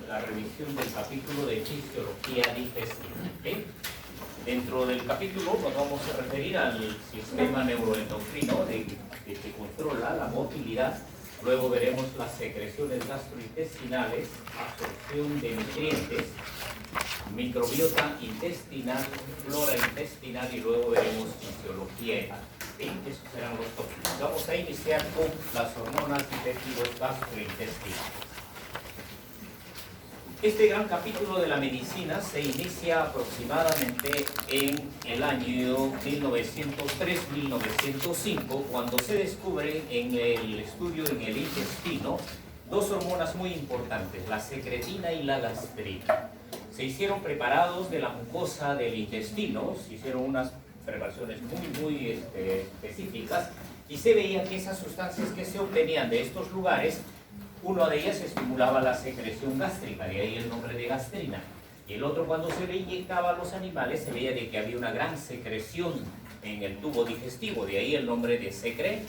la revisión del capítulo de fisiología digestiva. ¿Okay? Dentro del capítulo nos vamos a referir al sistema neuroendocrino que controla la motilidad. Luego veremos las secreciones gastrointestinales, absorción de nutrientes, microbiota intestinal, flora intestinal y luego veremos fisiología hepática. ¿Sí? Esos serán los tópicos. Vamos a iniciar con las hormonas y tejidos gastrointestinales. Este gran capítulo de la medicina se inicia aproximadamente en el año 1903-1905, cuando se descubren en el estudio en el intestino dos hormonas muy importantes, la secretina y la gastrina. Se hicieron preparados de la mucosa del intestino, se hicieron unas preparaciones muy específicas y se veía que esas sustancias que se obtenían de estos lugares, una de ellas estimulaba la secreción gástrica, de ahí el nombre de gastrina. Y el otro, cuando se le inyectaba a los animales, se veía de que había una gran secreción en el tubo digestivo, de ahí el nombre de secretina.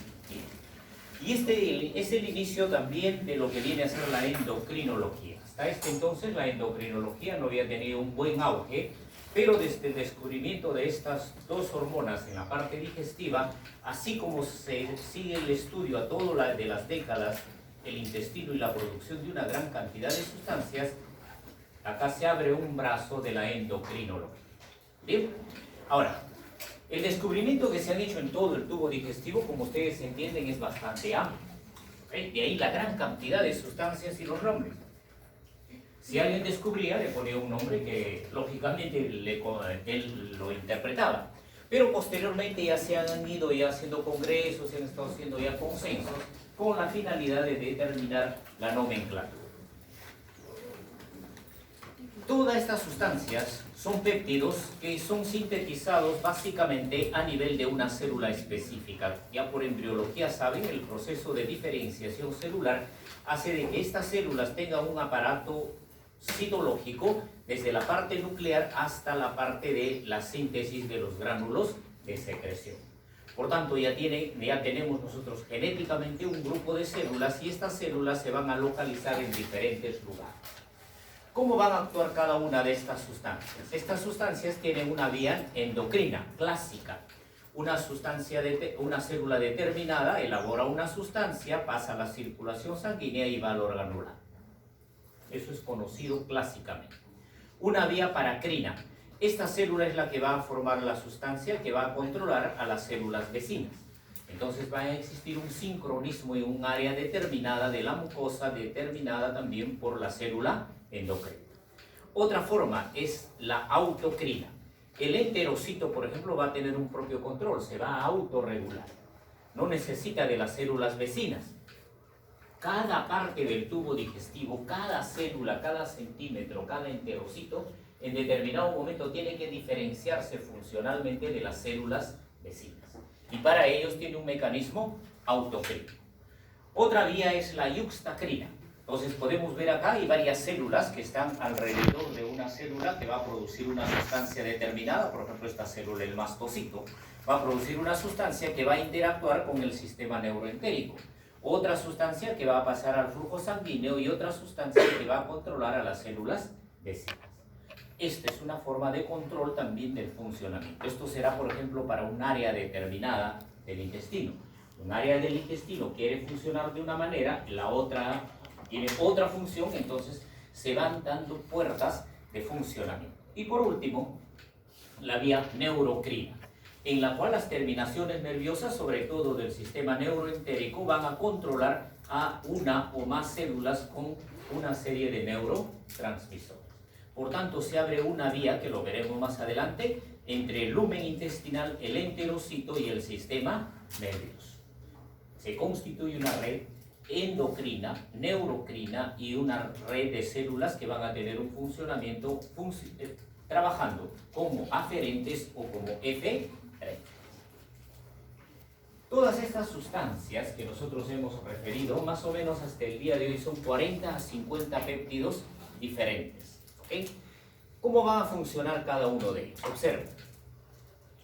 Y este es el inicio también de lo que viene a ser la endocrinología. Hasta este entonces la endocrinología no había tenido un buen auge, pero desde el descubrimiento de estas dos hormonas en la parte digestiva, así como se sigue el estudio a todo de las décadas, el intestino y la producción de una gran cantidad de sustancias, acá se abre un brazo de la endocrinología. Bien, ahora, el descubrimiento que se han hecho en todo el tubo digestivo, como ustedes entienden, es bastante amplio. De ahí la gran cantidad de sustancias y los nombres. Si alguien descubría, le ponía un nombre que lógicamente él lo interpretaba. Pero posteriormente ya se han ido ya haciendo congresos, se han estado haciendo ya consensos con la finalidad de determinar la nomenclatura. Todas estas sustancias son péptidos que son sintetizados básicamente a nivel de una célula específica. Ya por embriología saben, el proceso de diferenciación celular hace de que estas células tengan un aparato citológico desde la parte nuclear hasta la parte de la síntesis de los gránulos de secreción. Por tanto, ya tenemos nosotros genéticamente un grupo de células y estas células se van a localizar en diferentes lugares. ¿Cómo van a actuar cada una de estas sustancias? Estas sustancias tienen una vía endocrina clásica. Una célula determinada elabora una sustancia, pasa a la circulación sanguínea y va al órgano blanco. Eso es conocido clásicamente. Una vía paracrina. Esta célula es la que va a formar la sustancia que va a controlar a las células vecinas. Entonces va a existir un sincronismo en un área determinada de la mucosa, determinada también por la célula endocrina. Otra forma es la autocrina. El enterocito, por ejemplo, va a tener un propio control, se va a autorregular. No necesita de las células vecinas. Cada parte del tubo digestivo, cada célula, cada centímetro, cada enterocito, en determinado momento tiene que diferenciarse funcionalmente de las células vecinas. Y para ellos tiene un mecanismo autocrino. Otra vía es la yuxtacrina. Entonces podemos ver acá hay varias células que están alrededor de una célula que va a producir una sustancia determinada. Por ejemplo, esta célula, el mastocito, va a producir una sustancia que va a interactuar con el sistema neuroentérico. Otra sustancia que va a pasar al flujo sanguíneo y otra sustancia que va a controlar a las células vecinas. Esta es una forma de control también del funcionamiento. Esto será, por ejemplo, para un área determinada del intestino. Un área del intestino quiere funcionar de una manera, la otra tiene otra función, entonces se van dando puertas de funcionamiento. Y por último, la vía neurocrina, en la cual las terminaciones nerviosas, sobre todo del sistema neuroentérico, van a controlar a una o más células con una serie de neurotransmisores. Por tanto, se abre una vía, que lo veremos más adelante, entre el lumen intestinal, el enterocito y el sistema nervioso. Se constituye una red endocrina, neurocrina y una red de células que van a tener un funcionamiento trabajando como aferentes o como eferentes. Todas estas sustancias que nosotros hemos referido, más o menos hasta el día de hoy, son 40 a 50 péptidos diferentes. ¿Okay? ¿Cómo va a funcionar cada uno de ellos? Observen.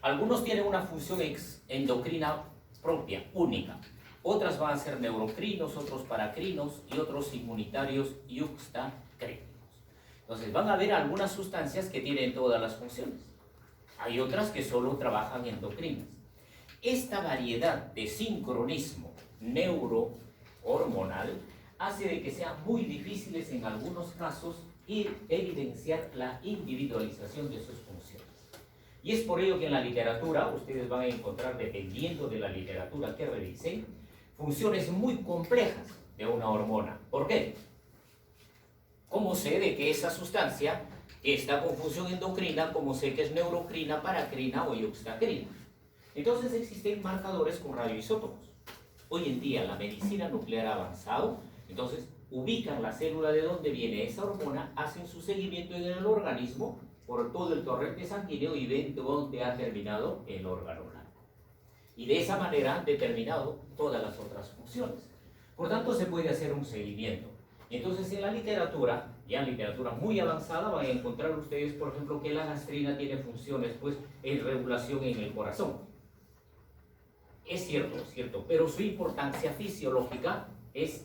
Algunos tienen una función endocrina propia, única. Otras van a ser neurocrinos, otros paracrinos y otros inmunitarios yuxtacrinos. Entonces van a haber algunas sustancias que tienen todas las funciones. Hay otras que solo trabajan endocrinas. Esta variedad de sincronismo neurohormonal hace de que sean muy difíciles en algunos casos evidenciar la individualización de sus funciones. Y es por ello que en la literatura ustedes van a encontrar, dependiendo de la literatura que revisen, funciones muy complejas de una hormona. ¿Por qué? ¿Cómo sé de que esa sustancia que está con función endocrina, como sé que es neurocrina, paracrina o ioxacrina? Entonces existen marcadores con radioisótopos. Hoy en día la medicina nuclear ha avanzado, entonces ubican la célula de donde viene esa hormona, hacen su seguimiento en el organismo por todo el torrente sanguíneo y ven dónde ha terminado el órgano blanco. Y de esa manera han determinado todas las otras funciones. Por tanto, se puede hacer un seguimiento. Entonces, en la literatura, ya en literatura muy avanzada, van a encontrar ustedes, por ejemplo, que la gastrina tiene funciones pues, en regulación en el corazón. Es cierto, pero su importancia fisiológica es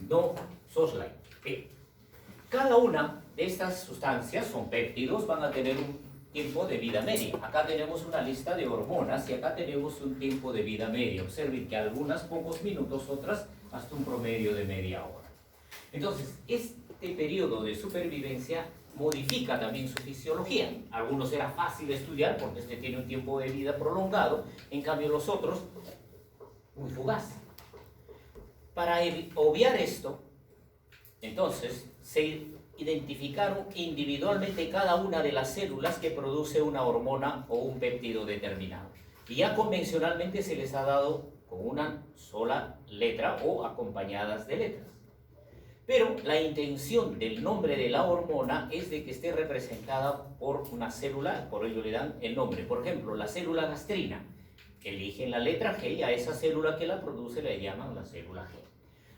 no soslayante. Cada una de estas sustancias, son péptidos, van a tener un tiempo de vida media. Acá tenemos una lista de hormonas y acá tenemos un tiempo de vida media. Observen que algunas pocos minutos, otras hasta un promedio de media hora. Entonces, este periodo de supervivencia modifica también su fisiología. Algunos era fácil de estudiar porque este tiene un tiempo de vida prolongado, en cambio los otros, muy fugaz. Para obviar esto, entonces, se identificaron individualmente cada una de las células que produce una hormona o un péptido determinado. Y ya convencionalmente se les ha dado con una sola letra o acompañadas de letras. Pero la intención del nombre de la hormona es de que esté representada por una célula, por ello le dan el nombre. Por ejemplo, la célula gastrina, eligen la letra G y a esa célula que la produce le llaman la célula G.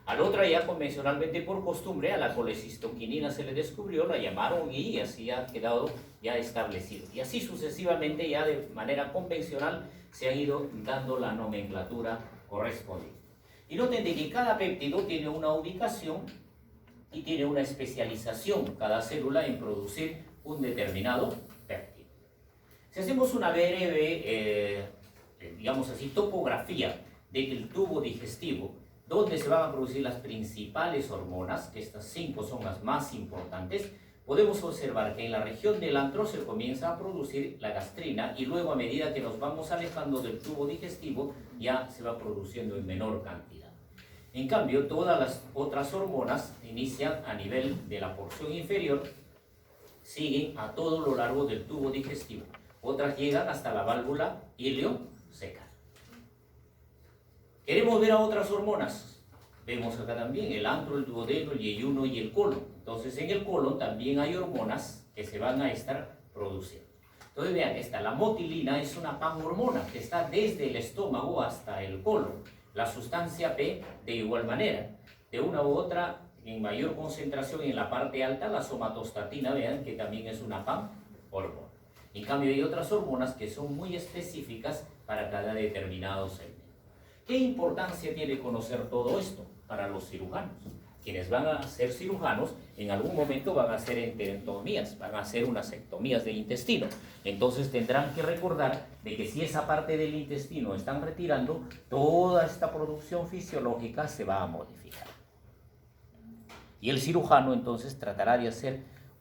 A la otra ya convencionalmente por costumbre, a la colecistoquinina se le descubrió, la llamaron y así ha quedado ya establecido. Y así sucesivamente ya de manera convencional se ha ido dando la nomenclatura correspondiente. Y noten de que cada péptido tiene una ubicación y tiene una especialización, cada célula en producir un determinado péptido. Si hacemos una breve, digamos así, topografía del tubo digestivo, donde se van a producir las principales hormonas, que estas 5 son las más importantes, podemos observar que en la región del antro se comienza a producir la gastrina y luego a medida que nos vamos alejando del tubo digestivo ya se va produciendo en menor cantidad. En cambio, todas las otras hormonas inician a nivel de la porción inferior, siguen a todo lo largo del tubo digestivo. Otras llegan hasta la válvula ileo-seca. Queremos ver a otras hormonas. Vemos acá también el antro, el duodeno, el yeyuno y el colon. Entonces en el colon también hay hormonas que se van a estar produciendo. Entonces vean, la motilina es una panhormona que está desde el estómago hasta el colon. La sustancia P de igual manera. De una u otra, en mayor concentración en la parte alta, la somatostatina, vean que también es una panhormona. En cambio hay otras hormonas que son muy específicas para cada determinado segmento. ¿Qué importancia tiene conocer todo esto para los cirujanos? Quienes van a ser cirujanos, en algún momento van a hacer enterectomías, van a hacer unas ectomías del intestino. Entonces tendrán que recordar de que si esa parte del intestino están retirando, toda esta producción fisiológica se va a modificar. Y el cirujano entonces tratará de hacer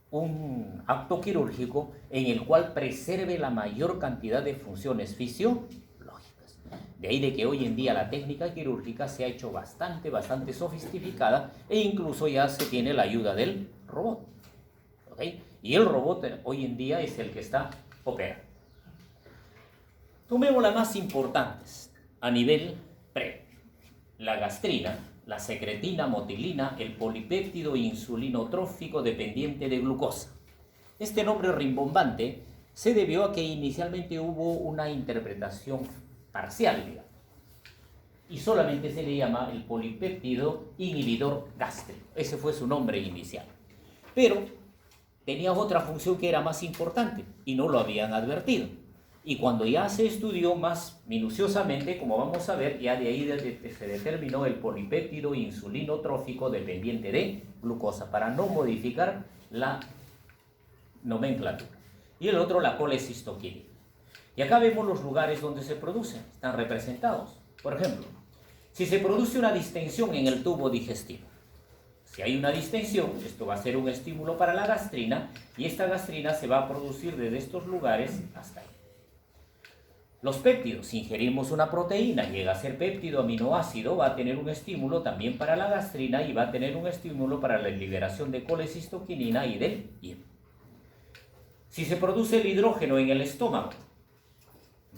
un acto quirúrgico en el cual preserve la mayor cantidad de funciones fisiológicas. De ahí de que hoy en día la técnica quirúrgica se ha hecho bastante sofisticada e incluso ya se tiene la ayuda del robot. ¿Okay? Y el robot hoy en día es el que está operando. Tomemos las más importantes a nivel previo. La gastrina, la secretina, motilina, el polipéptido insulinotrófico dependiente de glucosa. Este nombre rimbombante se debió a que inicialmente hubo una interpretación parcial, digamos, y solamente se le llama el polipéptido inhibidor gástrico. Ese fue su nombre inicial. Pero tenía otra función que era más importante y no lo habían advertido. Y cuando ya se estudió más minuciosamente, como vamos a ver, ya de ahí se determinó el polipéptido insulinotrófico dependiente de glucosa para no modificar la nomenclatura. Y el otro, la colecistoquinina. Y acá vemos los lugares donde se producen, están representados. Por ejemplo, si se produce una distensión en el tubo digestivo, si hay una distensión, esto va a ser un estímulo para la gastrina, y esta gastrina se va a producir desde estos lugares hasta ahí. Los péptidos, si ingerimos una proteína, llega a ser péptido aminoácido, va a tener un estímulo también para la gastrina y va a tener un estímulo para la liberación de colecistoquinina y del hierro. Si se produce el hidrógeno en el estómago,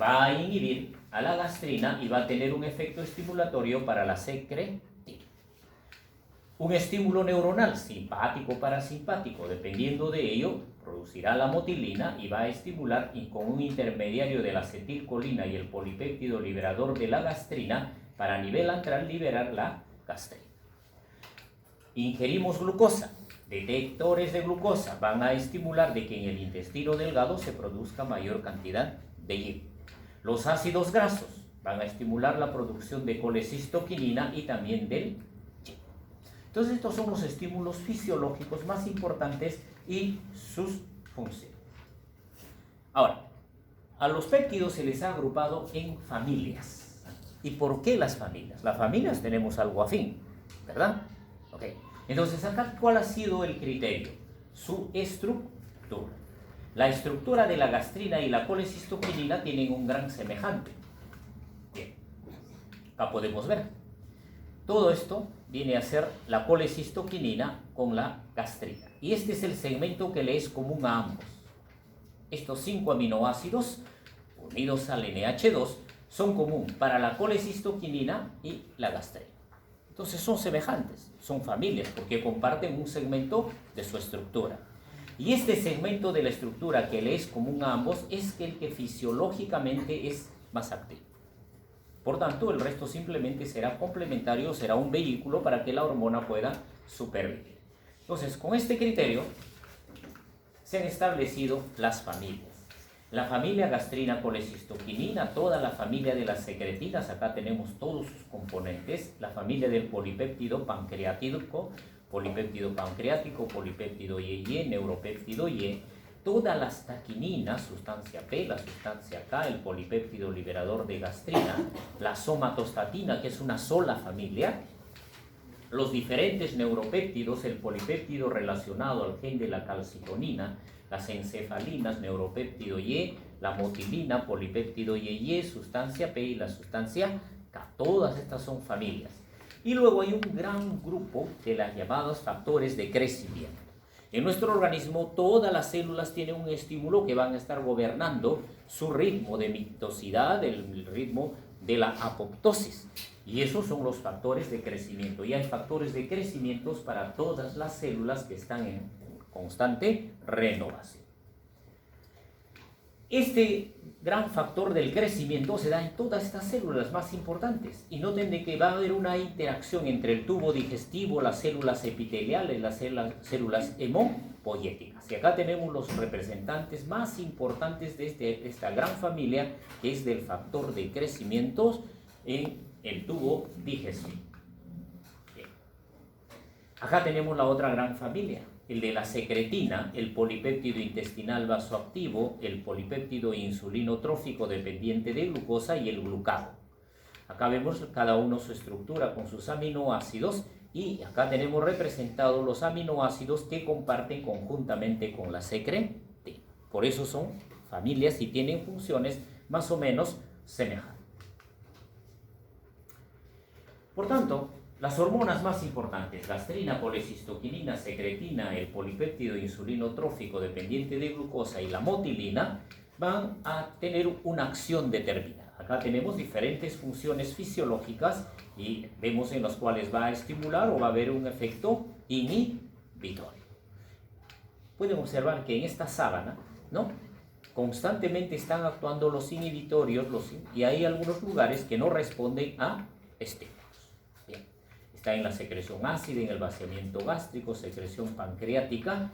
va a inhibir a la gastrina y va a tener un efecto estimulatorio para la secretina. Un estímulo neuronal simpático o parasimpático, dependiendo de ello, producirá la motilina y va a estimular y con un intermediario de la acetilcolina y el polipéptido liberador de la gastrina para a nivel antral liberar la gastrina. Ingerimos glucosa. Detectores de glucosa van a estimular de que en el intestino delgado se produzca mayor cantidad de hierro. Los ácidos grasos van a estimular la producción de colecistoquinina y también del hierro. Entonces estos son los estímulos fisiológicos más importantes y sus funciones. Ahora, a los péptidos se les ha agrupado en familias. ¿Y por qué las familias? Las familias tenemos algo afín, ¿verdad? Ok. Entonces acá, ¿cuál ha sido el criterio? Su estructura. La estructura de la gastrina y la colecistoquinina tienen un gran semejante. Bien, acá podemos ver. Todo esto viene a ser la colecistoquinina con la gastrina. Y este es el segmento que le es común a ambos. Estos 5 aminoácidos unidos al NH2 son común para la colecistoquinina y la gastrina. Entonces son semejantes, son familias, porque comparten un segmento de su estructura. Y este segmento de la estructura que le es común a ambos es el que fisiológicamente es más activo. Por tanto, el resto simplemente será complementario, será un vehículo para que la hormona pueda supervivir. Entonces, con este criterio se han establecido las familias. La familia gastrina colecistoquinina, toda la familia de las secretinas, acá tenemos todos sus componentes, la familia del polipéptido pancreático, polipéptido IE, neuropéptido IE, todas las taquininas, sustancia P, la sustancia K, el polipéptido liberador de gastrina, la somatostatina, que es una sola familia, los diferentes neuropéptidos, el polipéptido relacionado al gen de la calcitonina, las encefalinas, neuropéptido Y, la motilina, polipéptido Y, sustancia P y la sustancia K. Todas estas son familias. Y luego hay un gran grupo de las llamadas factores de crecimiento. En nuestro organismo todas las células tienen un estímulo que van a estar gobernando su ritmo de mitosidad, el ritmo de la apoptosis. Y esos son los factores de crecimiento. Y hay factores de crecimiento para todas las células que están en constante renovación. Este gran factor del crecimiento se da en todas estas células más importantes. Y noten de que va a haber una interacción entre el tubo digestivo, las células epiteliales, las células hemopoyéticas. Y acá tenemos los representantes más importantes de esta gran familia, que es del factor de crecimiento en el tubo digestivo. Bien. Acá tenemos la otra gran familia, el de la secretina, el polipéptido intestinal vasoactivo, el polipéptido insulinotrófico dependiente de glucosa y el glucagón. Acá vemos cada uno su estructura con sus aminoácidos y acá tenemos representados los aminoácidos que comparten conjuntamente con la secretina. Por eso son familias y tienen funciones más o menos semejantes. Por tanto, las hormonas más importantes, gastrina, colecistoquinina, secretina, el polipéptido insulinotrófico dependiente de glucosa y la motilina, van a tener una acción determinada. Acá tenemos diferentes funciones fisiológicas y vemos en las cuales va a estimular o va a haber un efecto inhibitorio. Pueden observar que en esta sábana, ¿no?, constantemente están actuando los inhibitorios y hay algunos lugares que no responden a estímulos. Está en la secreción ácida, en el vaciamiento gástrico, secreción pancreática,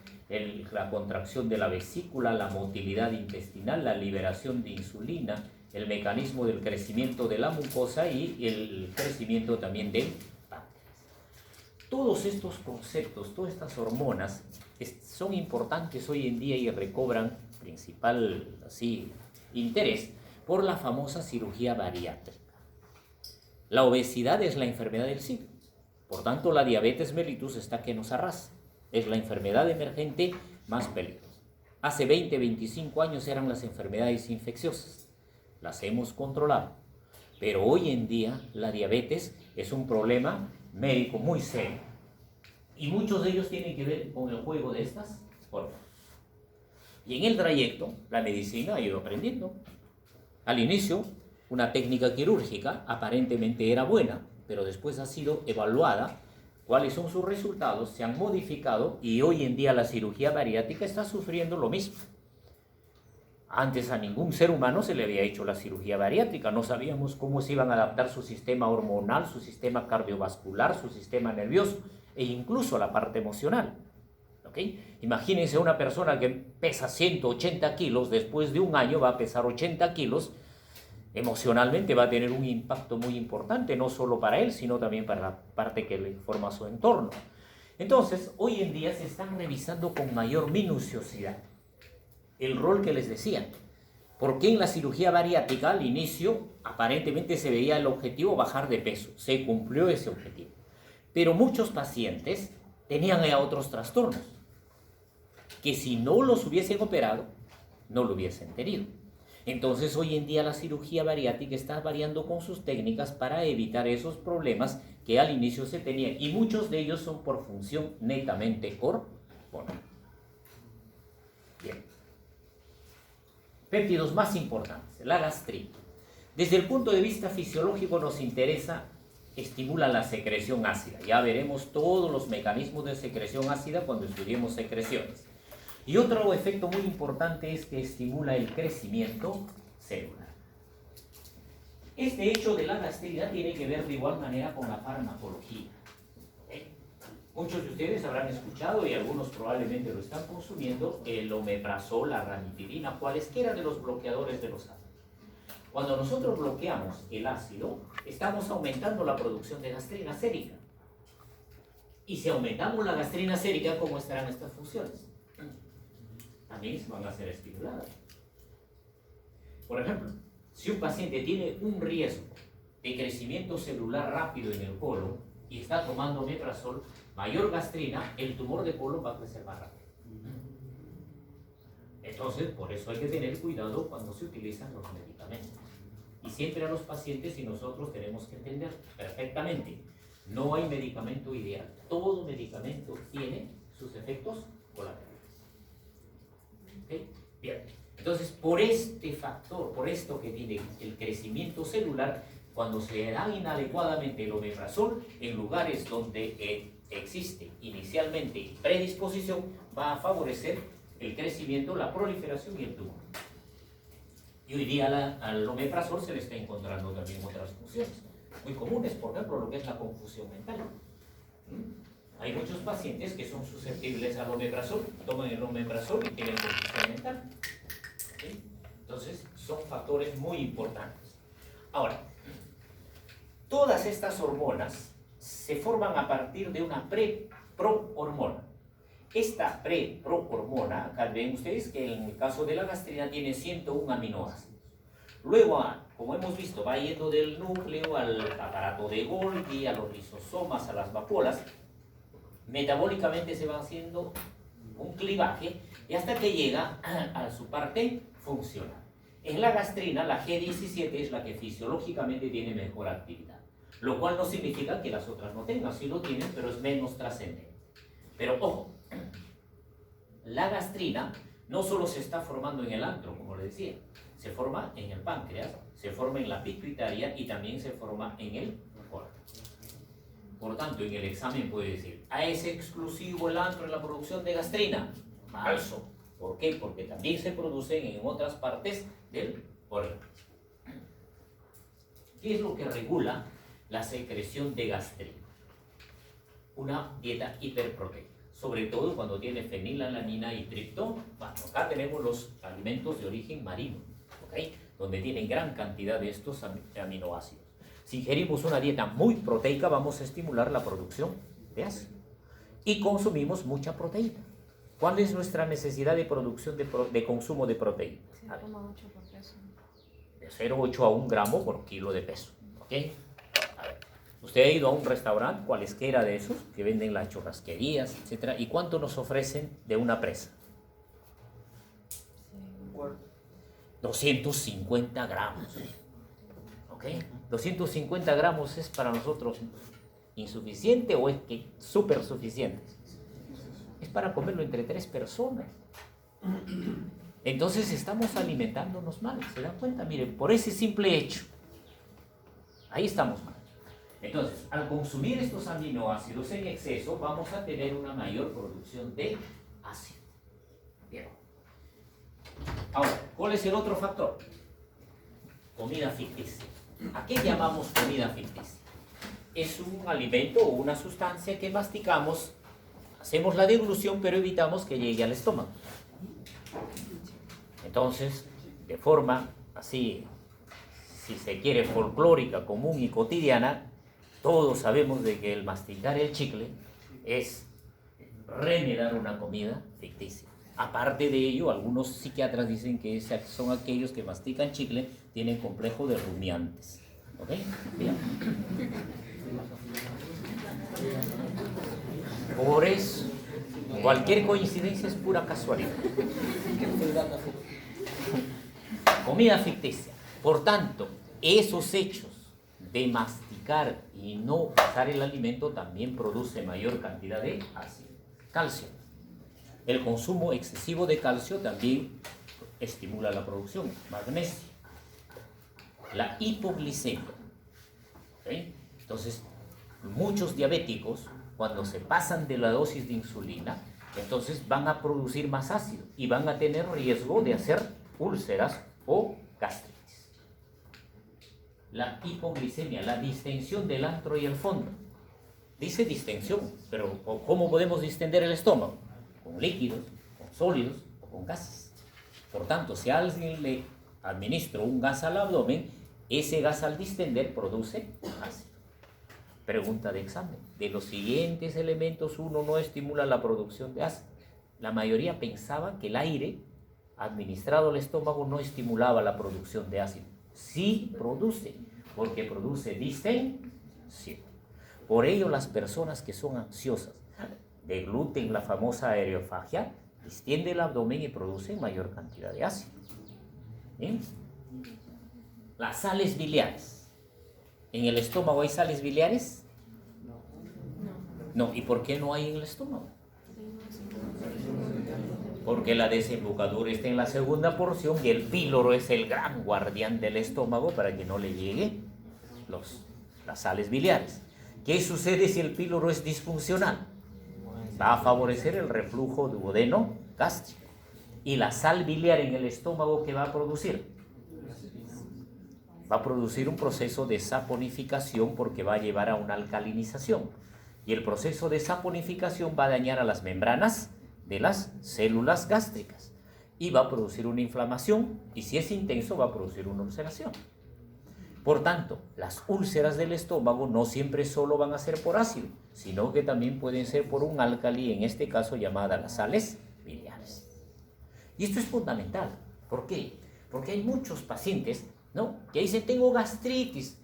la contracción de la vesícula, la motilidad intestinal, la liberación de insulina, el mecanismo del crecimiento de la mucosa y el crecimiento también del páncreas. Todos estos conceptos, todas estas hormonas son importantes hoy en día y recobran principal interés por la famosa cirugía bariátrica. La obesidad es la enfermedad del siglo. Por tanto, la diabetes mellitus está que nos arrasa. Es la enfermedad emergente más peligrosa. Hace 20, 25 años eran las enfermedades infecciosas. Las hemos controlado. Pero hoy en día la diabetes es un problema médico muy serio. Y muchos de ellos tienen que ver con el juego de estas hormonas. Y en el trayecto, la medicina ha ido aprendiendo. Al inicio, una técnica quirúrgica aparentemente era buena, pero después ha sido evaluada, cuáles son sus resultados, se han modificado y hoy en día la cirugía bariátrica está sufriendo lo mismo. Antes a ningún ser humano se le había hecho la cirugía bariátrica, no sabíamos cómo se iban a adaptar su sistema hormonal, su sistema cardiovascular, su sistema nervioso e incluso la parte emocional. ¿Okay? Imagínense una persona que pesa 180 kilos, después de un año va a pesar 80 kilos, emocionalmente va a tener un impacto muy importante, no solo para él, sino también para la parte que le forma su entorno. Entonces, hoy en día se están revisando con mayor minuciosidad el rol que les decía. Porque en la cirugía bariátrica, al inicio, aparentemente se veía el objetivo bajar de peso. Se cumplió ese objetivo. Pero muchos pacientes tenían ya otros trastornos, que si no los hubiesen operado, no lo hubiesen tenido. Entonces, hoy en día la cirugía bariátrica está variando con sus técnicas para evitar esos problemas que al inicio se tenían. Y muchos de ellos son por función netamente hormonal. Bien. Péptidos más importantes, la gastrina. Desde el punto de vista fisiológico nos interesa, estimula la secreción ácida. Ya veremos todos los mecanismos de secreción ácida cuando estudiemos secreciones. Y otro efecto muy importante es que estimula el crecimiento celular. Este hecho de la gastrina tiene que ver de igual manera con la farmacología. Muchos de ustedes habrán escuchado y algunos probablemente lo están consumiendo, el omeprazol, la ranitidina, cualesquiera de los bloqueadores de los ácidos. Cuando nosotros bloqueamos el ácido, estamos aumentando la producción de gastrina sérica. Y si aumentamos la gastrina sérica, ¿cómo estarán estas funciones? También van a ser estimuladas. Por ejemplo, si un paciente tiene un riesgo de crecimiento celular rápido en el colon y está tomando omeprazol, mayor gastrina, el tumor de colon va a crecer más rápido. Entonces, por eso hay que tener cuidado cuando se utilizan los medicamentos. Y siempre a los pacientes y nosotros tenemos que entender perfectamente, no hay medicamento ideal. Todo medicamento tiene sus efectos colaterales. ¿Okay? Bien. Entonces, por este factor, por esto que tiene el crecimiento celular, cuando se da inadecuadamente el omeprazol, en lugares donde existe inicialmente predisposición, va a favorecer el crecimiento, la proliferación y el tumor. Y hoy día al omeprazol se le está encontrando también otras funciones muy comunes, por ejemplo, lo que es la confusión mental. Hay muchos pacientes que son susceptibles al omeprazol, toman el omeprazol y tienen confusión mental. ¿Sí? Entonces, son factores muy importantes. Ahora, todas estas hormonas se forman a partir de una pre-pro-hormona. Esta pre-pro-hormona, acá ven ustedes que en el caso de la gastrina tiene 101 aminoácidos. Luego, como hemos visto, va yendo del núcleo al aparato de Golgi, a los lisosomas, a las vacuolas. Metabólicamente se va haciendo un clivaje y hasta que llega a su parte funcional. En la gastrina, la G17 es la que fisiológicamente tiene mejor actividad, lo cual no significa que las otras no tengan, sí lo tienen, pero es menos trascendente. Pero ojo, la gastrina no solo se está formando en el antro, como les decía, se forma en el páncreas, se forma en la pituitaria y también se forma en el córtex. Por tanto, en el examen puede decir, ¿es exclusivo el antro en la producción de gastrina? Falso. ¿Por qué? Porque también se producen en otras partes del órgano. ¿Qué es lo que regula la secreción de gastrina? Una dieta hiperproteica, sobre todo cuando tiene fenilalanina y triptófano. Bueno, acá tenemos los alimentos de origen marino, ¿okay? Donde tienen gran cantidad de estos aminoácidos. Si ingerimos una dieta muy proteica, vamos a estimular la producción de ácido. Y consumimos mucha proteína. ¿Cuál es nuestra necesidad de producción de consumo de proteína? 0,8 por peso. De 0,8 a 1 gramo por kilo de peso. ¿Ok? A ver, usted ha ido a un restaurante, cualesquiera de esos, que venden las churrasquerías, etc. ¿Y cuánto nos ofrecen de una presa? 250 gramos. ¿Ok? 250 gramos es para nosotros insuficiente o es que súper suficiente. Es para comerlo entre 3 personas. Entonces estamos alimentándonos mal. ¿Se dan cuenta? Miren, por ese simple hecho, ahí estamos mal. Entonces, al consumir estos aminoácidos en exceso, vamos a tener una mayor producción de ácido. Bien. Ahora, ¿cuál es el otro factor? Comida ficticia. ¿A qué llamamos comida ficticia? Es un alimento o una sustancia que masticamos, hacemos la deglución, pero evitamos que llegue al estómago. Entonces, de forma así, si se quiere, folclórica, común y cotidiana, todos sabemos de que el masticar el chicle es remedar una comida ficticia. Aparte de ello, algunos psiquiatras dicen que son aquellos que mastican chicle, tienen complejo de rumiantes. ¿Ok? Bien. Por eso, cualquier coincidencia es pura casualidad. Comida ficticia. Por tanto, esos hechos de masticar y no pasar el alimento también produce mayor cantidad de ácido. Calcio. El consumo excesivo de calcio también estimula la producción. Magnesio. La hipoglicemia. ¿Okay? Entonces, muchos diabéticos, cuando se pasan de la dosis de insulina, entonces van a producir más ácido y van a tener riesgo de hacer úlceras o gastritis. La hipoglicemia, la distensión del antro y el fondo. Dice distensión, pero ¿cómo podemos distender el estómago? Con líquidos, con sólidos o con gases. Por tanto, si a alguien le administro un gas al abdomen, ese gas al distender produce ácido. Pregunta de examen. De los siguientes elementos, uno no estimula la producción de ácido. La mayoría pensaba que el aire administrado al estómago no estimulaba la producción de ácido. Sí produce, porque produce distensión. Por ello, las personas que son ansiosas degluten la famosa aerofagia, distiende el abdomen y producen mayor cantidad de ácido. ¿Bien? Las sales biliares. ¿En el estómago hay sales biliares? No. ¿Y por qué no hay en el estómago? Porque la desembocadura está en la segunda porción y el píloro es el gran guardián del estómago para que no le llegue las sales biliares. ¿Qué sucede si el píloro es disfuncional? Va a favorecer el reflujo duodeno gástrico. ¿Y la sal biliar en el estómago qué va a producir? Va a producir un proceso de saponificación porque va a llevar a una alcalinización. Y el proceso de saponificación va a dañar a las membranas de las células gástricas. Y va a producir una inflamación y si es intenso va a producir una ulceración. Por tanto, las úlceras del estómago no siempre solo van a ser por ácido, sino que también pueden ser por un álcali, en este caso llamada las sales biliares. Y esto es fundamental. ¿Por qué? Porque hay muchos pacientes, ¿no?, que dicen, tengo gastritis.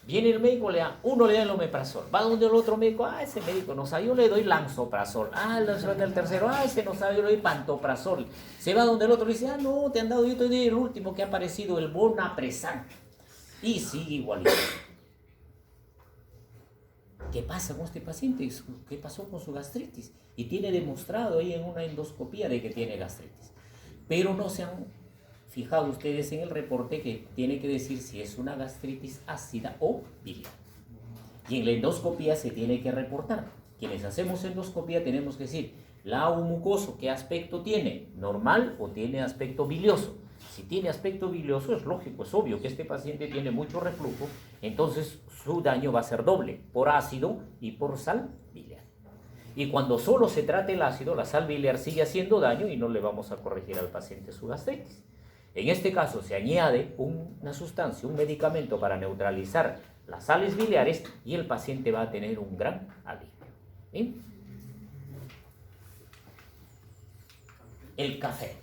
Viene el médico, uno le da el omeprazol, va donde el otro médico, ese médico no sabe, yo le doy lansoprazol, el tercero, ese no sabe, yo le doy pantoprazol. Se va donde el otro y dice, no, te han dado, yo te doy el último que ha aparecido, el Bonapresan. Y sigue igualito. ¿Qué pasa con este paciente? ¿Qué pasó con su gastritis? Y tiene demostrado ahí en una endoscopía de que tiene gastritis. Pero no se han fijado ustedes en el reporte que tiene que decir si es una gastritis ácida o biliar. Y en la endoscopía se tiene que reportar. Quienes hacemos endoscopía tenemos que decir, la mucoso, ¿qué aspecto tiene? ¿Normal o tiene aspecto bilioso? Si tiene aspecto bilioso, es lógico, es obvio que este paciente tiene mucho reflujo, entonces su daño va a ser doble, por ácido y por sal biliar. Y cuando solo se trata el ácido, la sal biliar sigue haciendo daño y no le vamos a corregir al paciente su gastritis. En este caso se añade una sustancia, un medicamento para neutralizar las sales biliares y el paciente va a tener un gran alivio. ¿Sí? El café.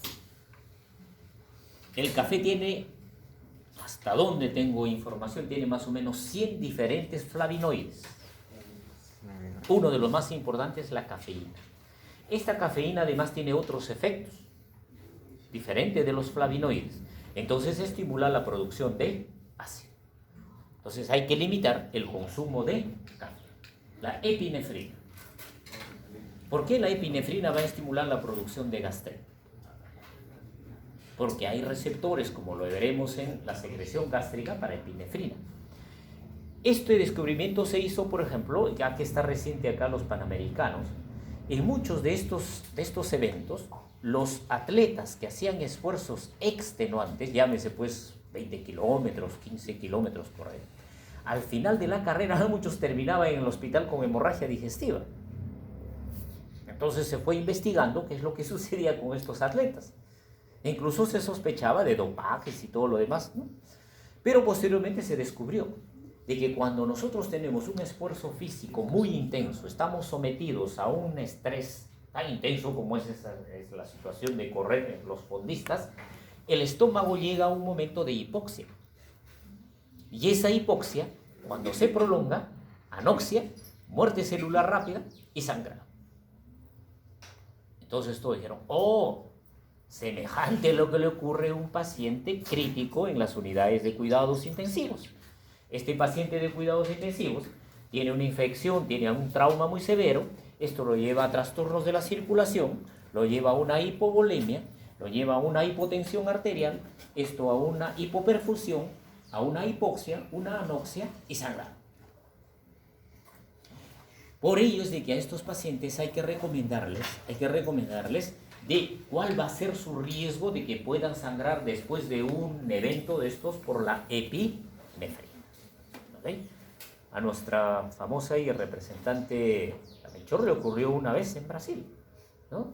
El café tiene, hasta donde tengo información, tiene más o menos 100 diferentes flavonoides. Uno de los más importantes es la cafeína. Esta cafeína además tiene otros efectos, diferentes de los flavonoides. Entonces estimula la producción de ácido. Entonces hay que limitar el consumo de café. La epinefrina. ¿Por qué la epinefrina va a estimular la producción de gastrina? Porque hay receptores, como lo veremos en la secreción gástrica, para epinefrina. Este descubrimiento se hizo, por ejemplo, ya que está reciente acá los Panamericanos, en muchos de estos eventos, los atletas que hacían esfuerzos extenuantes, llámese pues 20 kilómetros, 15 kilómetros correr, al final de la carrera muchos terminaban en el hospital con hemorragia digestiva. Entonces se fue investigando qué es lo que sucedía con estos atletas. Incluso se sospechaba de dopajes y todo lo demás, ¿no? Pero posteriormente se descubrió de que cuando nosotros tenemos un esfuerzo físico muy intenso, estamos sometidos a un estrés tan intenso como es la situación de correr en los fondistas, el estómago llega a un momento de hipoxia. Y esa hipoxia, cuando se prolonga, anoxia, muerte celular rápida y sangrado. Entonces todos dijeron, semejante a lo que le ocurre a un paciente crítico en las unidades de cuidados intensivos. Este paciente de cuidados intensivos tiene una infección, tiene un trauma muy severo, esto lo lleva a trastornos de la circulación, lo lleva a una hipovolemia, lo lleva a una hipotensión arterial, esto a una hipoperfusión, a una hipoxia, una anoxia y sangrado. Por ello es de que a estos pacientes hay que recomendarles de cuál va a ser su riesgo de que puedan sangrar después de un evento de estos por la epinefrina. ¿Okay? A nuestra famosa y representante Melchor le ocurrió una vez en Brasil, ¿no?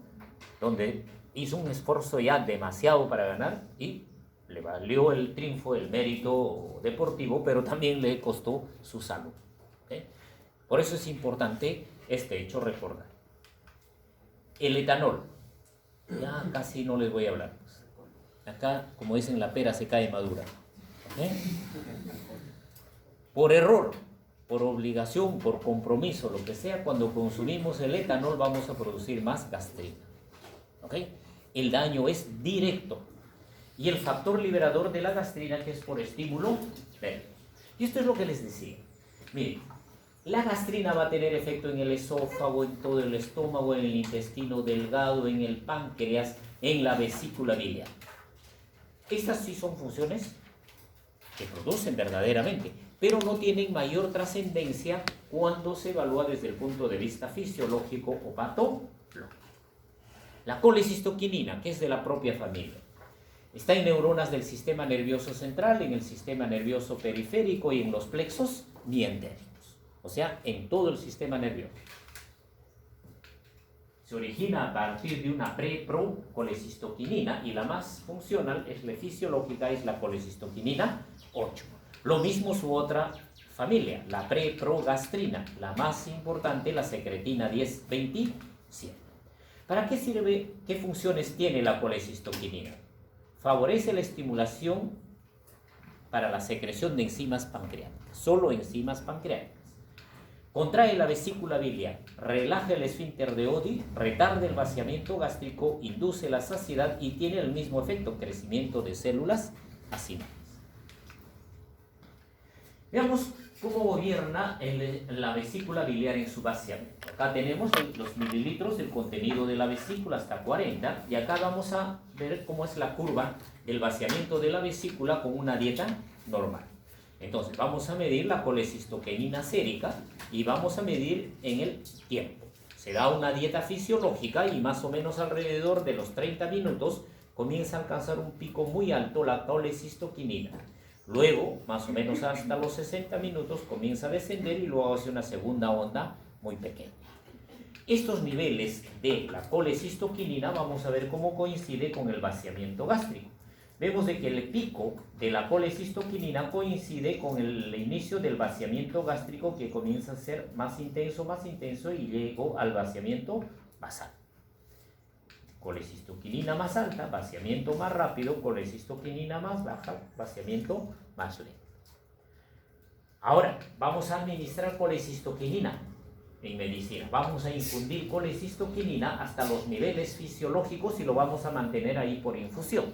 Donde hizo un esfuerzo ya demasiado para ganar y le valió el triunfo, el mérito deportivo, pero también le costó su salud. ¿Okay? Por eso es importante este hecho recordar. El etanol, ya casi no les voy a hablar. Acá, como dicen, la pera se cae madura. ¿Okay? Por error, por obligación, por compromiso, lo que sea, cuando consumimos el etanol vamos a producir más gastrina. ¿Okay? El daño es directo. Y el factor liberador de la gastrina, que es por estímulo nervioso. Y esto es lo que les decía. Miren, la gastrina va a tener efecto en el esófago, en todo el estómago, en el intestino delgado, en el páncreas, en la vesícula biliar. Estas sí son funciones que producen verdaderamente, pero no tienen mayor trascendencia cuando se evalúa desde el punto de vista fisiológico o patológico. La colecistoquinina, que es de la propia familia, está en neuronas del sistema nervioso central, en el sistema nervioso periférico y en los plexos mientéricos, o sea, en todo el sistema nervioso. Se origina a partir de una pre-pro-colecistoquinina y la más funcional es la fisiológica, es la colecistoquinina 8. Lo mismo su otra familia, la pre-progastrina, la más importante, la secretina 10-27. ¿Para qué sirve? ¿Qué funciones tiene la colecistoquinina? Favorece la estimulación para la secreción de enzimas pancreáticas, solo enzimas pancreáticas. Contrae la vesícula biliar, relaja el esfínter de Oddi, retarda el vaciamiento gástrico, induce la saciedad y tiene el mismo efecto, crecimiento de células acinas. Veamos cómo gobierna la vesícula biliar en su vaciamiento. Acá tenemos los mililitros del contenido de la vesícula hasta 40 y acá vamos a ver cómo es la curva del vaciamiento de la vesícula con una dieta normal. Entonces vamos a medir la colecistoquinina sérica y vamos a medir en el tiempo. Se da una dieta fisiológica y más o menos alrededor de los 30 minutos comienza a alcanzar un pico muy alto la colecistoquinina. Luego, más o menos hasta los 60 minutos, comienza a descender y luego hace una segunda onda muy pequeña. Estos niveles de la colecistoquinina vamos a ver cómo coincide con el vaciamiento gástrico. vemos de que el pico de la colecistoquinina coincide con el inicio del vaciamiento gástrico, que comienza a ser más intenso y llegó al vaciamiento basal. Colecistoquinina más alta, vaciamiento más rápido; colecistoquinina más baja, vaciamiento más lento. Ahora, vamos a administrar colecistoquinina en medicina. Vamos a infundir colecistoquinina hasta los niveles fisiológicos y lo vamos a mantener ahí por infusión.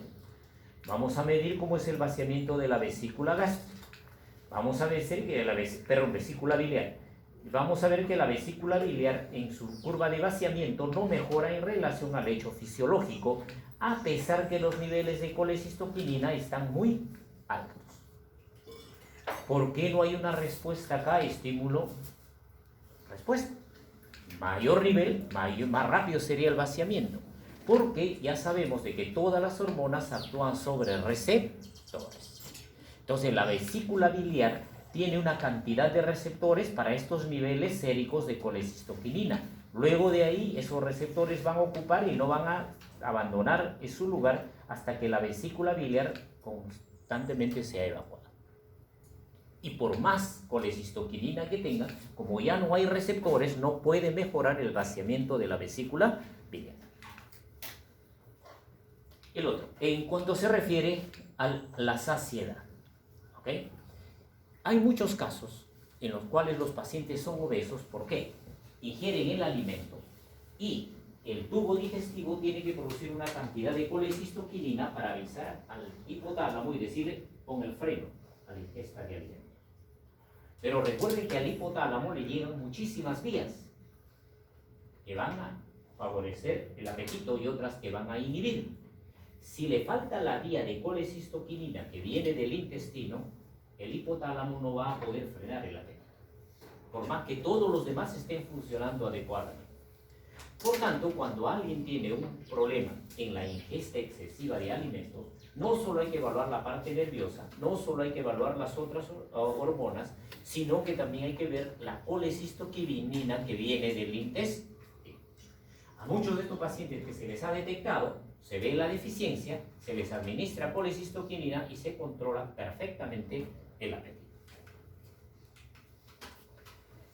Vamos a medir cómo es el vaciamiento de la vesícula gástrica. Vamos a ver que vesícula biliar. Vamos a ver que la vesícula biliar en su curva de vaciamiento no mejora en relación al hecho fisiológico, a pesar que los niveles de colecistoquinina están muy altos. ¿Por qué no hay una respuesta acá? Estímulo-respuesta. Mayor nivel, más rápido sería el vaciamiento, porque ya sabemos de que todas las hormonas actúan sobre receptores. Entonces la vesícula biliar tiene una cantidad de receptores para estos niveles séricos de colecistoquinina. Luego de ahí esos receptores van a ocupar y no van a abandonar su lugar hasta que la vesícula biliar constantemente sea evacuada. Y por más colecistoquinina que tenga, como ya no hay receptores, no puede mejorar el vaciamiento de la vesícula biliar. El otro, en cuanto se refiere a la saciedad, ¿ok? Hay muchos casos en los cuales los pacientes son obesos. ¿Por qué? Ingieren el alimento y el tubo digestivo tiene que producir una cantidad de colecistoquinina para avisar al hipotálamo y decirle: pon el freno a la ingesta de alimento. Pero recuerden que al hipotálamo le llegan muchísimas vías que van a favorecer el apetito y otras que van a inhibir. Si le falta la vía de colecistoquinina que viene del intestino, el hipotálamo no va a poder frenar el apetito, por más que todos los demás estén funcionando adecuadamente. Por tanto, cuando alguien tiene un problema en la ingesta excesiva de alimentos, no solo hay que evaluar la parte nerviosa, no solo hay que evaluar las otras hormonas, sino que también hay que ver la colecistoquinina que viene del intestino. A muchos de estos pacientes que se les ha detectado, se ve la deficiencia, se les administra colecistoquinina y se controla perfectamente el apetito.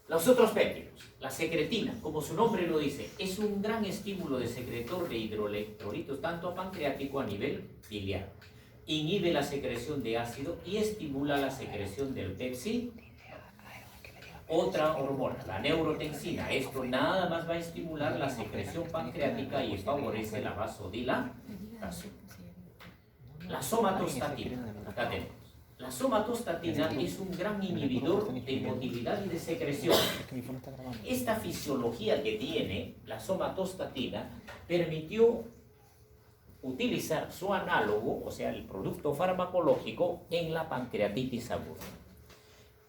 Los otros péptidos, la secretina, como su nombre lo dice, es un gran estímulo de secretor de hidroelectrolitos, tanto pancreático a nivel biliar. Inhibe la secreción de ácido y estimula la secreción del pepsi. Otra hormona, la neurotensina, esto nada más va a estimular la secreción pancreática y favorece la vasodilatación. La somatostatina, acá tenemos. La somatostatina es un gran inhibidor de motilidad y de secreción. Esta fisiología que tiene la somatostatina permitió utilizar su análogo, o sea, el producto farmacológico, en la pancreatitis aguda.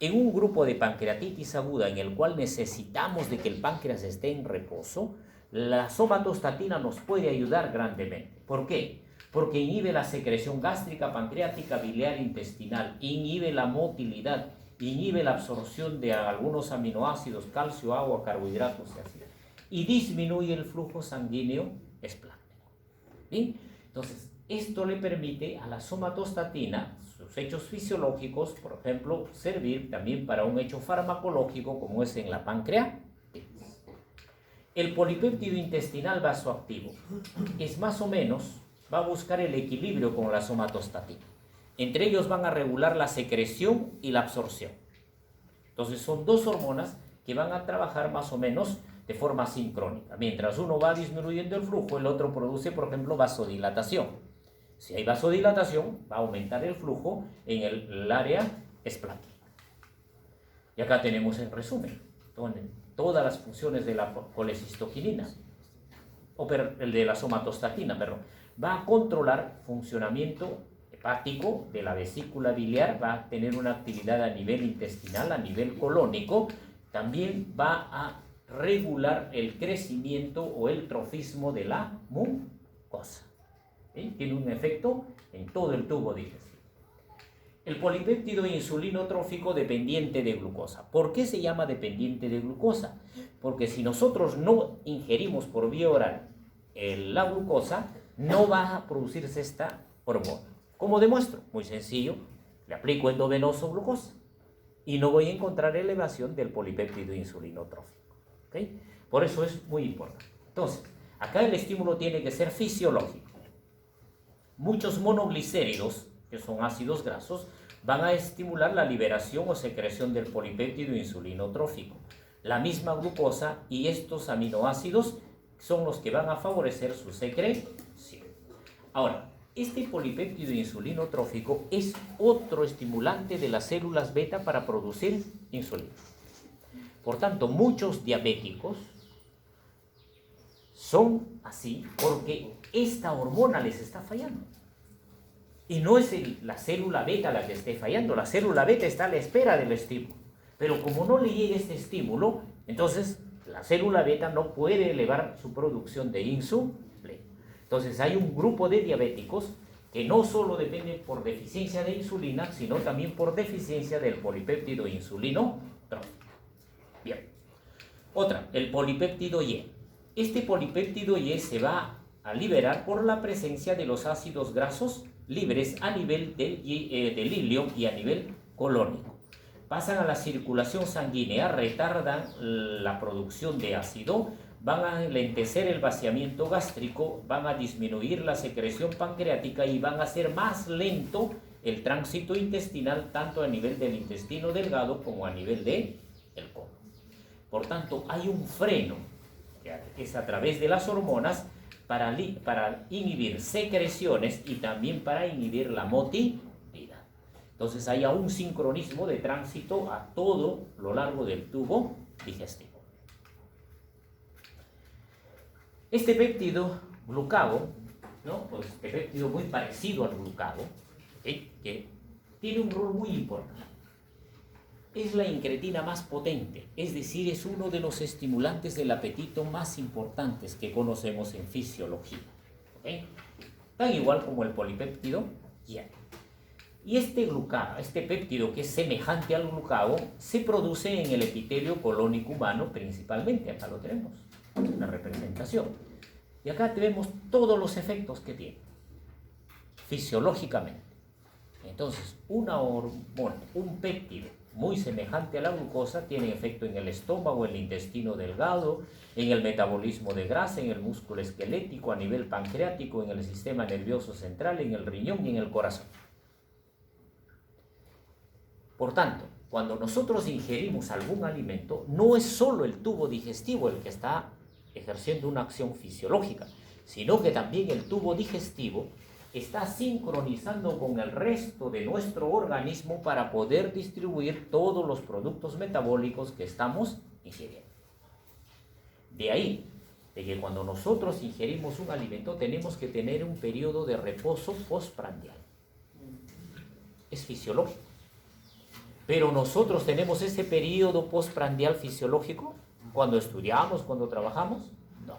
En un grupo de pancreatitis aguda en el cual necesitamos de que el páncreas esté en reposo, la somatostatina nos puede ayudar grandemente. ¿Por qué? Porque inhibe la secreción gástrica, pancreática, biliar, intestinal, inhibe la motilidad, inhibe la absorción de algunos aminoácidos, calcio, agua, carbohidratos y ácidos, y disminuye el flujo sanguíneo esplácnico. ¿Bien? Entonces, esto le permite a la somatostatina, sus hechos fisiológicos, por ejemplo, servir también para un hecho farmacológico como es en la pancreatitis. El polipéptido intestinal vasoactivo es más o menos, va a buscar el equilibrio con la somatostatina. Entre ellos van a regular la secreción y la absorción. Entonces son dos hormonas que van a trabajar más o menos de forma sincrónica. Mientras uno va disminuyendo el flujo, el otro produce, por ejemplo, vasodilatación. Si hay vasodilatación, va a aumentar el flujo en el área esplácnica. Y acá tenemos en resumen todas las funciones de la colecistoquinina, el de la somatostatina, perdón. Va a controlar funcionamiento hepático de la vesícula biliar, va a tener una actividad a nivel intestinal, a nivel colónico, también va a regular el crecimiento o el trofismo de la mucosa. ¿Sí? Tiene un efecto en todo el tubo digestivo. El polipéptido insulinotrófico dependiente de glucosa. ¿Por qué se llama dependiente de glucosa? Porque si nosotros no ingerimos por vía oral la glucosa, no va a producirse esta hormona. ¿Cómo demuestro? Muy sencillo, le aplico endovenoso glucosa y no voy a encontrar elevación del polipéptido insulinotrófico. ¿Okay? Por eso es muy importante. Entonces, acá el estímulo tiene que ser fisiológico. Muchos monoglicéridos, que son ácidos grasos, van a estimular la liberación o secreción del polipéptido insulinotrófico. La misma glucosa y estos aminoácidos son los que van a favorecer su secreción. Ahora, este polipéptido insulinotrófico es otro estimulante de las células beta para producir insulina. Por tanto, muchos diabéticos son así porque esta hormona les está fallando. Y no es la célula beta la que esté fallando, la célula beta está a la espera del estímulo. Pero como no le llega este estímulo, entonces la célula beta no puede elevar su producción de insulina. Entonces hay un grupo de diabéticos que no solo dependen por deficiencia de insulina, sino también por deficiencia del polipéptido insulinotrófico. Bien. Otra, el polipéptido Y. Este polipéptido Y se va a liberar por la presencia de los ácidos grasos libres a nivel del ilio y a nivel colónico. Pasan a la circulación sanguínea, retardan la producción de ácido, van a enlentecer el vaciamiento gástrico, van a disminuir la secreción pancreática y van a hacer más lento el tránsito intestinal, tanto a nivel del intestino delgado como a nivel del colon. Por tanto, hay un freno, que es a través de las hormonas, para inhibir secreciones y también para inhibir la motilidad. Entonces hay un sincronismo de tránsito a todo lo largo del tubo digestivo. Este péptido glucagón, ¿no? Pues este péptido muy parecido al glucagón, ¿okay? Que tiene un rol muy importante. Es la incretina más potente, es decir, es uno de los estimulantes del apetito más importantes que conocemos en fisiología. ¿Okay? Tan igual como el polipéptido Y. Y este péptido que es semejante al glucagón se produce en el epitelio colónico humano principalmente. Acá lo tenemos, la representación. Y acá tenemos todos los efectos que tiene fisiológicamente. Entonces, una hormona, un péptido muy semejante a la glucosa, tiene efecto en el estómago, en el intestino delgado, en el metabolismo de grasa, en el músculo esquelético, a nivel pancreático, en el sistema nervioso central, en el riñón y en el corazón. Por tanto, cuando nosotros ingerimos algún alimento, no es solo el tubo digestivo el que está ejerciendo una acción fisiológica, sino que también el tubo digestivo está sincronizando con el resto de nuestro organismo para poder distribuir todos los productos metabólicos que estamos ingiriendo. De ahí, de que cuando nosotros ingerimos un alimento tenemos que tener un periodo de reposo postprandial. Es fisiológico. Pero nosotros tenemos ese periodo postprandial fisiológico cuando estudiamos, cuando trabajamos. No.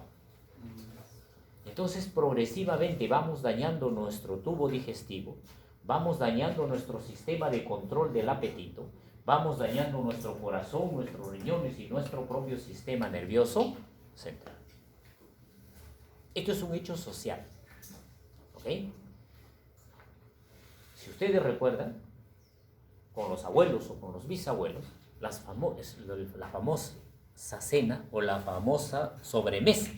Entonces, progresivamente vamos dañando nuestro tubo digestivo, vamos dañando nuestro sistema de control del apetito, vamos dañando nuestro corazón, nuestros riñones y nuestro propio sistema nervioso central. Esto es un hecho social. ¿Ok? Si ustedes recuerdan, con los abuelos o con los bisabuelos, la famosa cena o la famosa sobremesa.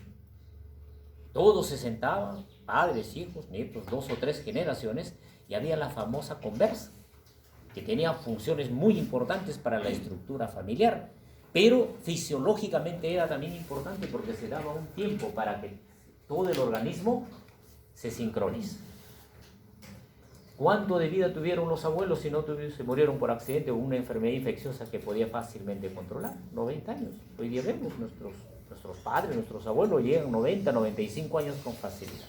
Todos se sentaban, padres, hijos, nietos, 2 o 3 generaciones, y había la famosa conversa, que tenía funciones muy importantes para la estructura familiar, pero fisiológicamente era también importante porque se daba un tiempo para que todo el organismo se sincronice. ¿Cuánto de vida tuvieron los abuelos si no se murieron por accidente o una enfermedad infecciosa que podía fácilmente controlar? 90 años. Hoy día vemos nuestros padres, nuestros abuelos llegan 90, 95 años con facilidad.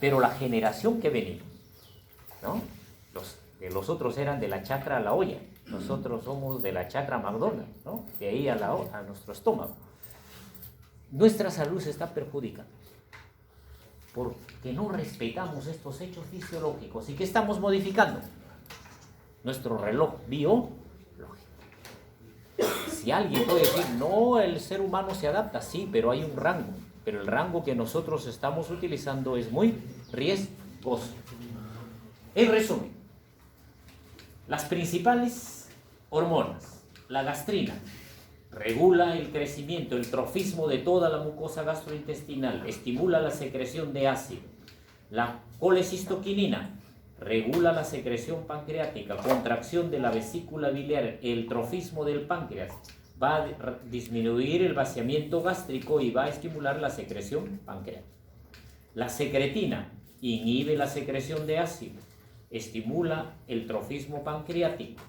Pero la generación que venía, ¿no? Los otros eran de la chacra a la olla. Nosotros somos de la chacra McDonald's, ¿no? De ahí a nuestro estómago. Nuestra salud se está perjudicando porque no respetamos estos hechos fisiológicos. ¿Y qué estamos modificando? Nuestro reloj biológico. Si alguien puede decir, no, el ser humano se adapta, sí, pero hay un rango. Pero el rango que nosotros estamos utilizando es muy riesgoso. En resumen, las principales hormonas, la gastrina, regula el crecimiento, el trofismo de toda la mucosa gastrointestinal, estimula la secreción de ácido. La colecistoquinina regula la secreción pancreática, contracción de la vesícula biliar, el trofismo del páncreas, va a disminuir el vaciamiento gástrico y va a estimular la secreción pancreática. La secretina inhibe la secreción de ácido, estimula el trofismo pancreático,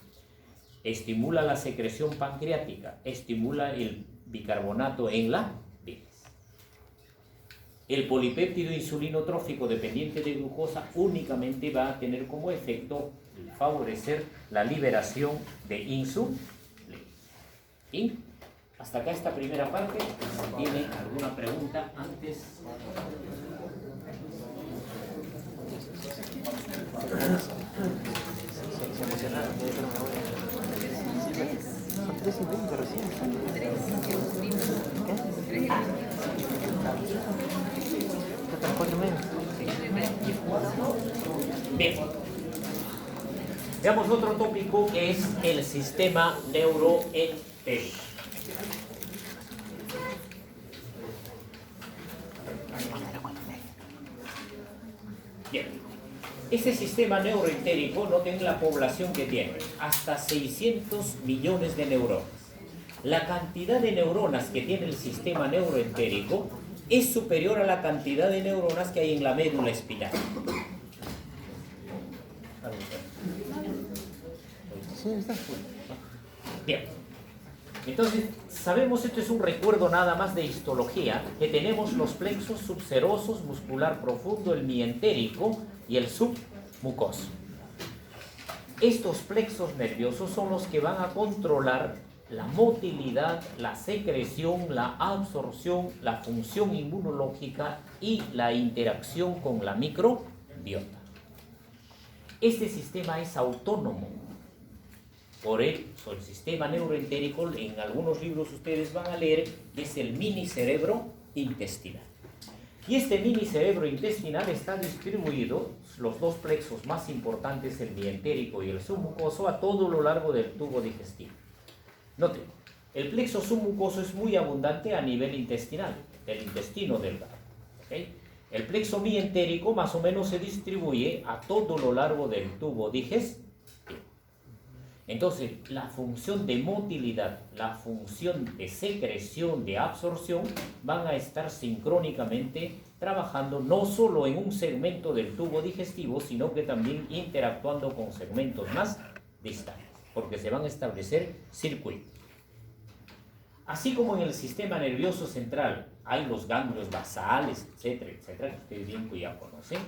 estimula la secreción pancreática, estimula el bicarbonato en la bilis. El polipéptido insulinotrófico dependiente de glucosa únicamente va a tener como efecto favorecer la liberación de insulina. Y hasta acá esta primera parte. ¿Tiene alguna pregunta antes? Se emocionaron, debe ser una hora. Son 3:20 recién. ¿Qué? Hasta las 4:30. Bien. Veamos otro tópico que es el sistema neuroentérico. Bien. Este sistema neuroentérico, noten la población que tiene, hasta 600 millones de neuronas. La cantidad de neuronas que tiene el sistema neuroentérico es superior a la cantidad de neuronas que hay en la médula espinal. Bien. Entonces, sabemos, esto es un recuerdo nada más de histología, que tenemos los plexos subserosos, muscular profundo, el mientérico y el submucoso. Estos plexos nerviosos son los que van a controlar la motilidad, la secreción, la absorción, la función inmunológica y la interacción con la microbiota. Este sistema es autónomo. Por el sistema neuroentérico, en algunos libros ustedes van a leer que es el mini cerebro intestinal. Y este mini cerebro intestinal está distribuido, los dos plexos más importantes, el mientérico y el submucoso, a todo lo largo del tubo digestivo. Noten, el plexo submucoso es muy abundante a nivel intestinal, del intestino delgado. ¿Okay? El plexo mientérico más o menos se distribuye a todo lo largo del tubo digestivo. Entonces, la función de motilidad, la función de secreción, de absorción, van a estar sincrónicamente trabajando no solo en un segmento del tubo digestivo, sino que también interactuando con segmentos más distales, porque se van a establecer circuitos. Así como en el sistema nervioso central hay los ganglios basales, etcétera, etcétera, que ustedes bien ya conocen,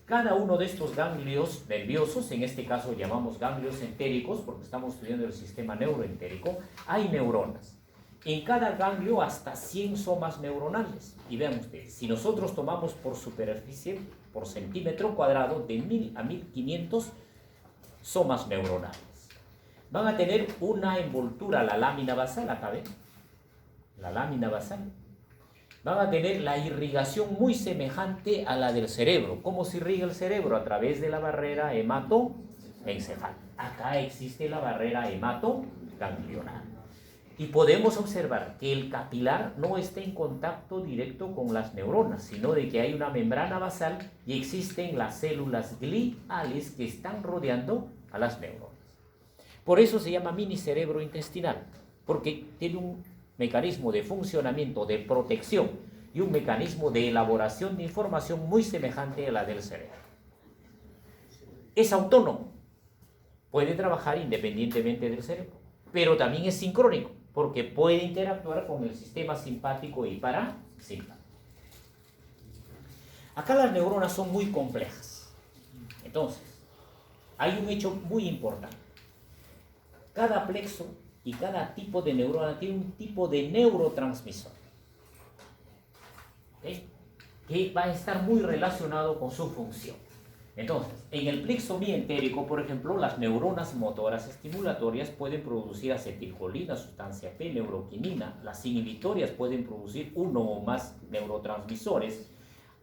cada uno de estos ganglios nerviosos, en este caso llamamos ganglios entéricos porque estamos estudiando el sistema neuroentérico, hay neuronas. En cada ganglio hasta 100 somas neuronales. Y vean ustedes, si nosotros tomamos por superficie, por centímetro cuadrado, de 1000 a 1500 somas neuronales. Van a tener una envoltura, la lámina basal, acá ven, la lámina basal. Van a tener la irrigación muy semejante a la del cerebro. ¿Cómo se irriga el cerebro? A través de la barrera hematoencefálica. Acá existe la barrera hematoganglionar. Y podemos observar que el capilar no está en contacto directo con las neuronas, sino de que hay una membrana basal y existen las células gliales que están rodeando a las neuronas. Por eso se llama mini cerebro intestinal, porque tiene un mecanismo de funcionamiento, de protección y un mecanismo de elaboración de información muy semejante a la del cerebro. Es autónomo, puede trabajar independientemente del cerebro, pero también es sincrónico, porque puede interactuar con el sistema simpático y parasimpático. Acá las neuronas son muy complejas. Entonces, hay un hecho muy importante. Cada plexo y cada tipo de neurona tiene un tipo de neurotransmisor, ¿okay? Que va a estar muy relacionado con su función. Entonces, en el plexo mientérico, por ejemplo, las neuronas motoras estimulatorias pueden producir acetilcolina, sustancia P, neuroquinina. Las inhibitorias pueden producir uno o más neurotransmisores.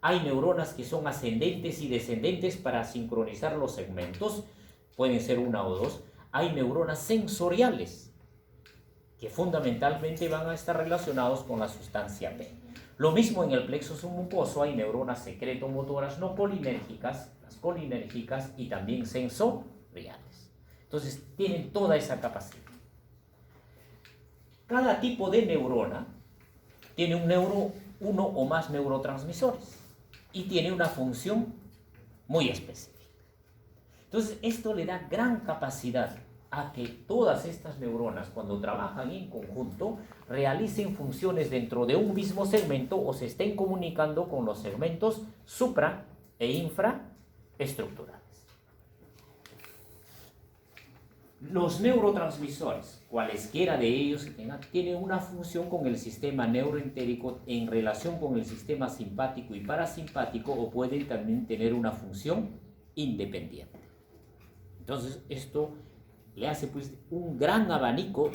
Hay neuronas que son ascendentes y descendentes para sincronizar los segmentos, pueden ser una o dos. Hay neuronas sensoriales, que fundamentalmente van a estar relacionados con la sustancia P. Lo mismo en el plexo submucoso, hay neuronas secretomotoras no colinérgicas, las colinérgicas y también sensoriales. Entonces, tienen toda esa capacidad. Cada tipo de neurona tiene uno o más neurotransmisores y tiene una función muy específica. Entonces, esto le da gran capacidad a que todas estas neuronas, cuando trabajan en conjunto, realicen funciones dentro de un mismo segmento o se estén comunicando con los segmentos supra e infraestructurales. Los neurotransmisores, cualesquiera de ellos que tengan, tienen una función con el sistema neuroentérico en relación con el sistema simpático y parasimpático, o pueden también tener una función independiente. Entonces, esto le hace pues un gran abanico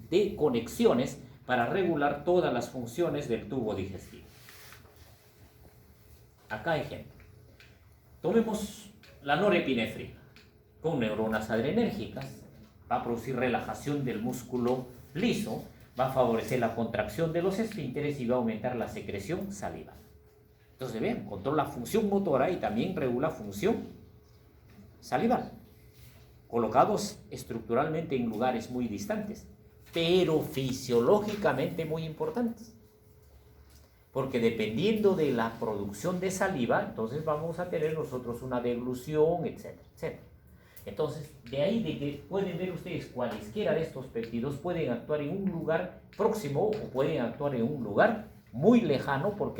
de conexiones para regular todas las funciones del tubo digestivo. Acá ejemplo. Tomemos la norepinefrina con neuronas adrenérgicas. Va a producir relajación del músculo liso, va a favorecer la contracción de los esfínteres y va a aumentar la secreción salival. Entonces, vean, controla función motora y también regula función salival, colocados estructuralmente en lugares muy distantes, pero fisiológicamente muy importantes. Porque dependiendo de la producción de saliva, entonces vamos a tener nosotros una deglución, etcétera, etcétera. Entonces, de ahí de que pueden ver ustedes cualesquiera de estos péptidos pueden actuar en un lugar próximo o pueden actuar en un lugar muy lejano porque